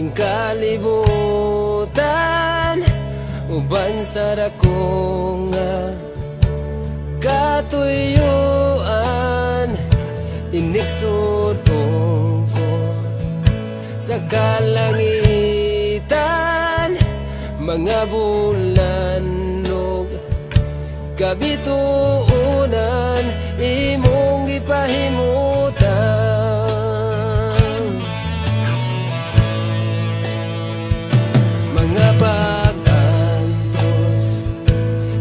ning kalibutan, uban sa dako nga katuyuan. Iniksudong ko sa kalangitan, mga bulan kabituunan, imong gipahimutan. Mga pag-antos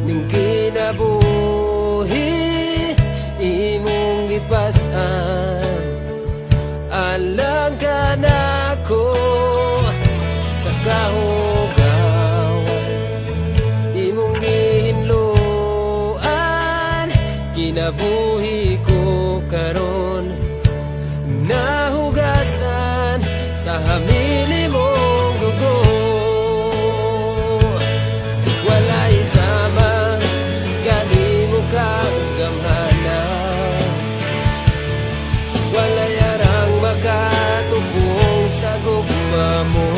ning kinabuhi, imong gipas-an. Alang ka nako sa kahugawan, imong gihinluan. Kinabuhi ko karon nahugasan sa hamili mong dugo. Walay sama kanimo kang gamhana, walay arang makatubong sa gugma mo.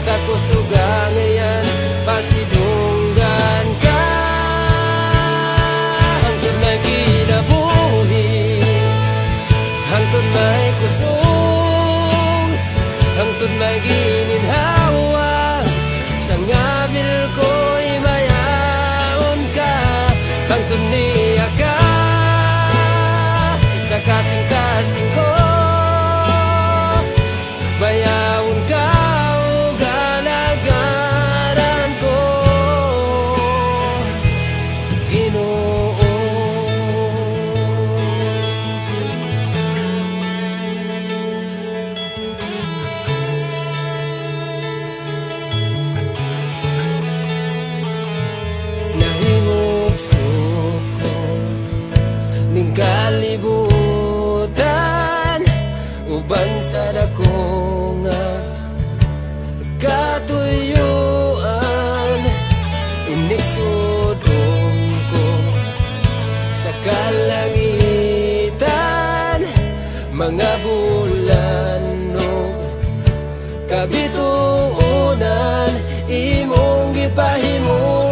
Kakusuga ngayon pasidunggan ka, hangtod may kinabuhi, hangtod may kusog, hangtod may gininhawa. Sa ngabil ko'y mayaon ka, hangtod niya ka sa kasing-kasing ko. Bayawon ka o galagaran ko, Ginoo. Nahimog suko ning kalibutan, uban sa dako nga katuyuan. Iniksudong ko sa kalangitan, mga bulan kabituunan, imong gipahimutan.